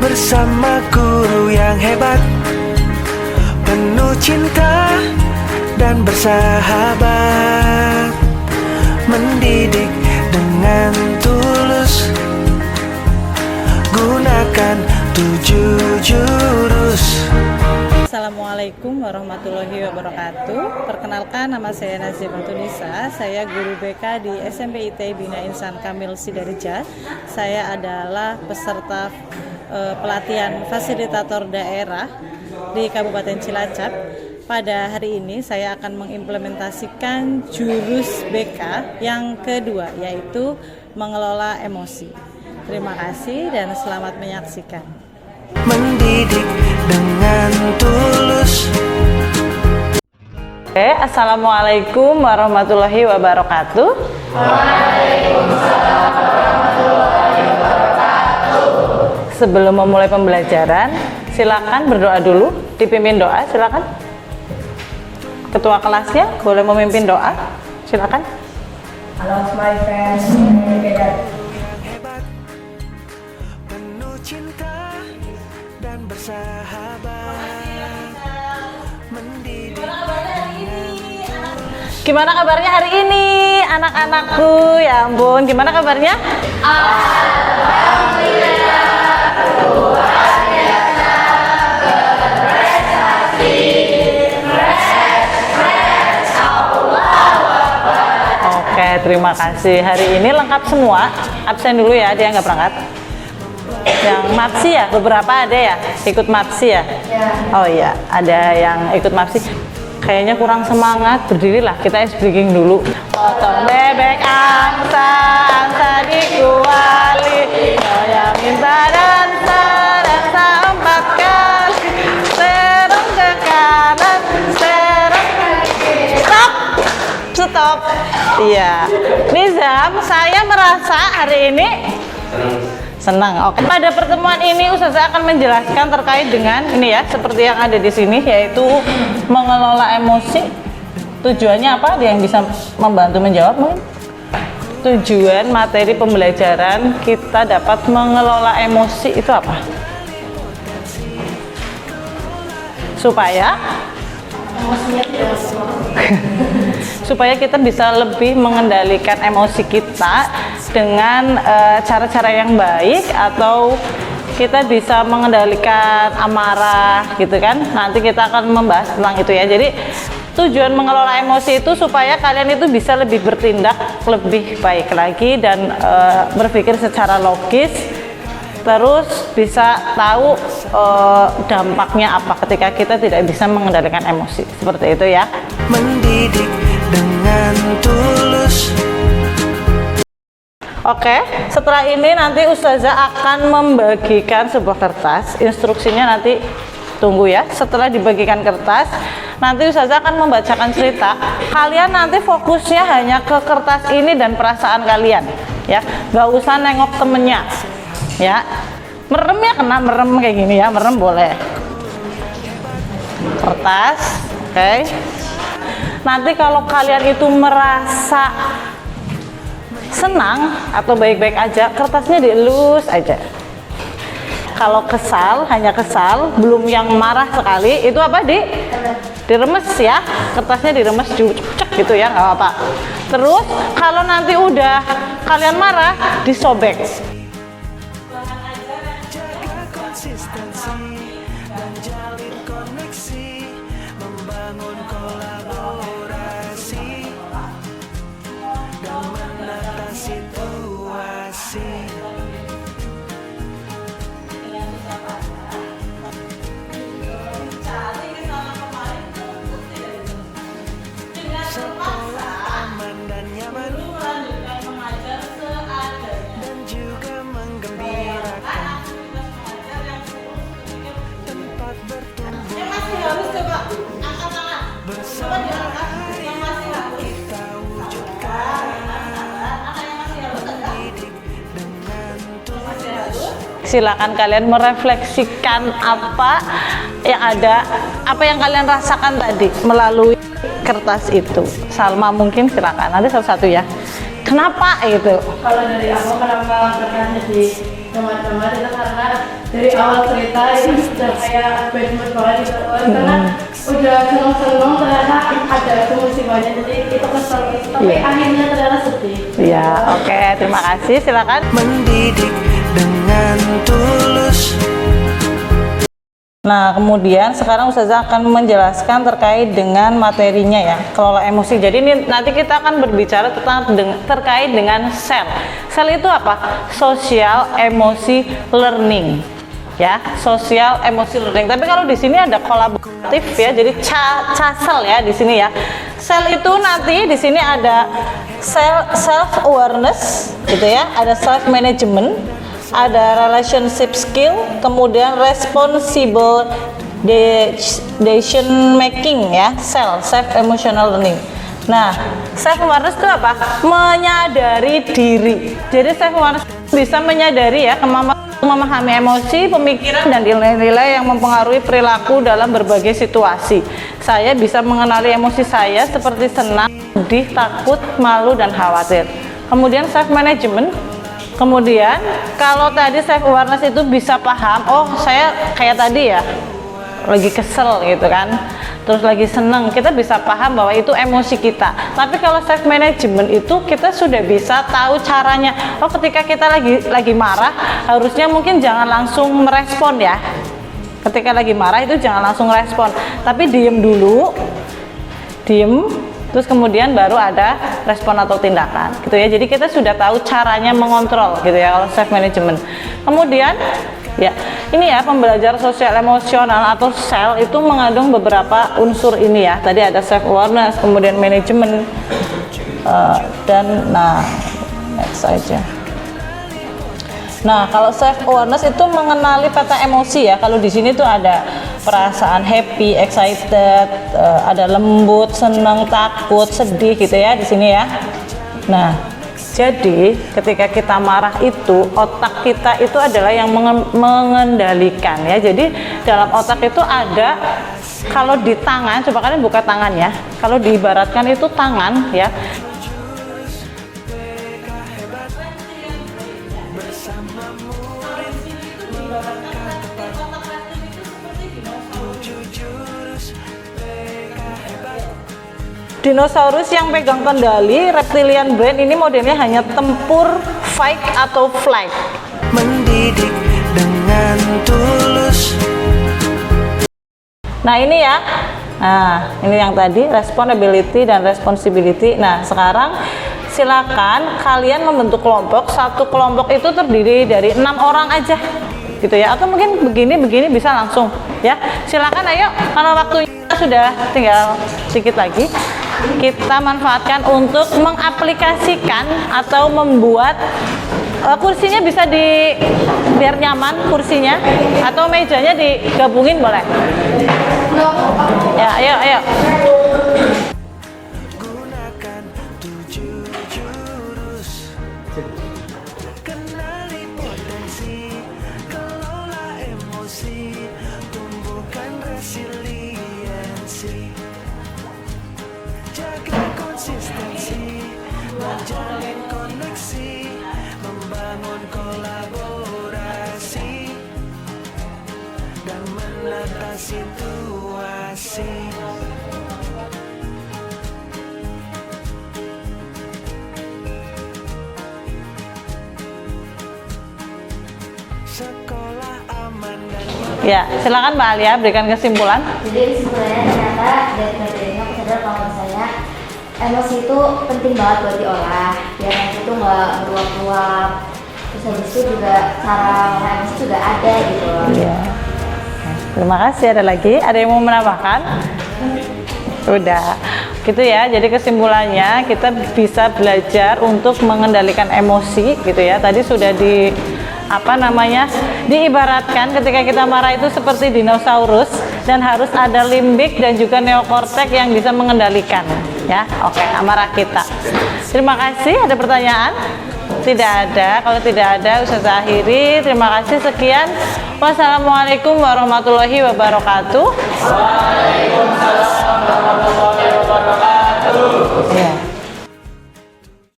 bersama guru yang hebat, penuh cinta dan bersahabat, mendidik dengan tulus, gunakan 7 jurus. Assalamualaikum warahmatullahi wabarakatuh. Perkenalkan, nama saya Nazia Tunisa. Saya guru BK di SMP IT Bina Insan Kamil Sidareja. Saya adalah peserta pelatihan fasilitator daerah di Kabupaten Cilacap. Pada hari ini saya akan mengimplementasikan jurus BK yang kedua, yaitu mengelola emosi. Terima kasih dan selamat menyaksikan. Mendidik dengan tulus. Assalamualaikum warahmatullahi wabarakatuh. Waalaikumsalam warahmatullahi wabarakatuh. Sebelum memulai pembelajaran, silakan berdoa dulu, dipimpin doa, silakan. Ketua kelasnya boleh memimpin doa, silakan. Halo my friends, Hebat, penuh cinta dan bersahabat, mendidik. Gimana kabarnya hari ini anak-anakku? Ya ampun, gimana kabarnya? Oke, terima kasih. Hari ini lengkap semua. Absen dulu ya, dia nggak berangkat. Yang MAPSI ya, beberapa ada ya, ikut MAPSI ya? Oh iya, ada yang ikut MAPSI. Kayaknya kurang semangat, berdirilah, kita ice breaking dulu. Potong bebek angsa, angsa dikuali, yang minta dansa, dansa 4 kali, serong ke kanan, serong ke kiri. Stop. Iya, Nizam, saya merasa hari ini senang. Oke. Pada pertemuan ini Ustazah akan menjelaskan terkait dengan ini ya, seperti yang ada di sini, yaitu mengelola emosi. Tujuannya apa? Ada yang bisa membantu menjawab mungkin? Tujuan materi pembelajaran kita dapat mengelola emosi itu apa? Supaya kita bisa lebih mengendalikan emosi kita dengan cara-cara yang baik, atau kita bisa mengendalikan amarah gitu kan. Nanti kita akan membahas tentang itu ya. Jadi tujuan mengelola emosi itu supaya kalian itu bisa lebih bertindak lebih baik lagi dan berpikir secara logis, terus bisa tahu dampaknya apa ketika kita tidak bisa mengendalikan emosi. Seperti itu ya. Mendidik dengan tulus. Oke, setelah ini nanti Ustazah akan membagikan sebuah kertas. Instruksinya nanti tunggu ya. Setelah dibagikan kertas, nanti Ustazah akan membacakan cerita. Kalian nanti fokusnya hanya ke kertas ini dan perasaan kalian ya. Gak usah nengok temennya ya. Merem ya, kena merem kayak gini ya, merem boleh. Kertas, oke. Nanti kalau kalian itu merasa senang atau baik-baik aja, kertasnya dielus aja. Kalau kesal, hanya kesal, belum yang marah sekali, itu apa? Diremes ya, kertasnya diremes, cek gitu ya, nggak apa-apa. Terus kalau nanti udah kalian marah, disobek. Jaga konsistensi dan jalin koneksi, membangun kolaborasi dan menata situasi. Sekolah aman dan nyaman dan juga menggembirakan, tempat bertumbuh bersama kita wujudkan, mendidik dengan tulus. Silakan kalian merefleksikan apa yang ada, apa yang kalian rasakan tadi melalui kertas itu. Salma mungkin silakan, nanti satu-satu ya. Kenapa gitu? Kalau dari aku kenapa terkena di teman-teman itu karena dari awal cerita itu sudah kayak bad mood banget gitu. Karena udah seneng-seneng ternyata ada musibahnya, jadi itu kesel gitu. Tapi akhirnya ternyata sedih. Iya, oke, terima kasih. Silakan. mendidik dengan tulus. Nah, kemudian sekarang Ustazah akan menjelaskan terkait dengan materinya ya, kelola emosi. Jadi ini nanti kita akan berbicara tentang terkait dengan sel. Sel itu apa? Social Emosi Learning. Ya, social emosi learning. Tapi kalau di sini ada kolaboratif ya, jadi CASEL ya di sini ya. Sel itu nanti di sini ada self awareness gitu ya, ada self management, ada relationship skill, kemudian responsible decision making ya, self emotional learning. Nah, self awareness itu apa? Menyadari diri. Jadi self awareness bisa menyadari ya, kemampuan memahami emosi, pemikiran, dan nilai-nilai yang mempengaruhi perilaku dalam berbagai situasi. Saya bisa mengenali emosi saya seperti senang, sedih, takut, malu, dan khawatir. Kemudian self management. Kemudian kalau tadi self awareness itu bisa paham, oh saya kayak tadi ya, lagi kesel gitu kan, terus lagi seneng, kita bisa paham bahwa itu emosi kita. Tapi kalau self management itu kita sudah bisa tahu caranya. Oh, ketika kita lagi marah, harusnya mungkin jangan langsung merespon ya. Ketika lagi marah itu jangan langsung respon, tapi diem dulu, terus kemudian baru ada respon atau tindakan gitu ya. Jadi kita sudah tahu caranya mengontrol gitu ya kalau self management. Kemudian ya, ini ya pembelajaran sosial emosional atau SEL itu mengandung beberapa unsur ini ya. Tadi ada self awareness, kemudian manajemen, dan next aja. Nah, kalau self awareness itu mengenali peta emosi ya. Kalau di sini tuh ada perasaan happy, excited, ada lembut, senang, takut, sedih gitu ya di sini ya. Nah, jadi ketika kita marah itu otak kita itu adalah yang mengendalikan ya. Jadi dalam otak itu ada, kalau di tangan, coba kalian buka tangan ya. Kalau diibaratkan itu tangan ya. Dinosaurus yang pegang kendali, reptilian brain ini modelnya hanya tempur, fight atau flight. Mendidik dengan tulus. Nah ini ya, nah ini yang tadi responsibility dan responsibility. Nah sekarang silakan kalian membentuk kelompok. Satu kelompok itu terdiri dari 6 orang aja gitu ya, atau mungkin begini bisa langsung ya. Silakan, ayo, karena waktunya sudah tinggal sedikit lagi, kita manfaatkan untuk mengaplikasikan atau membuat kursinya bisa biar nyaman kursinya, atau mejanya digabungin boleh ya. Ayo Gunakan 7 jurus. Kenali potensi, kelola emosi, tumbuhkan resiliensi. Jaga konsistensi, menjalin koneksi, membangun kolaborasi, dan menata situasi. Sekolah aman dan ya. Silakan Mbak Alia berikan kesimpulan. Jadi sebenarnya ternyata dari materi ini aku sadar kalau misalnya emosi itu penting banget buat diolah biar nanti itu nggak meluap-luap. Terus habis itu juga cara mengolah emosi juga ada gitu loh. Iya. Terima kasih. Ada lagi? Ada yang mau menambahkan? Udah. Gitu ya. Jadi kesimpulannya kita bisa belajar untuk mengendalikan emosi gitu ya. Tadi sudah diibaratkan ketika kita marah itu seperti dinosaurus dan harus ada limbik dan juga neokortek yang bisa mengendalikan ya. Oke, amarah kita. Terima kasih. Ada pertanyaan? Tidak ada. Kalau tidak ada, Ustazah akhiri. Terima kasih. Sekian. Wassalamualaikum warahmatullahi wabarakatuh. Waalaikumsalam warahmatullahi wabarakatuh. Ya.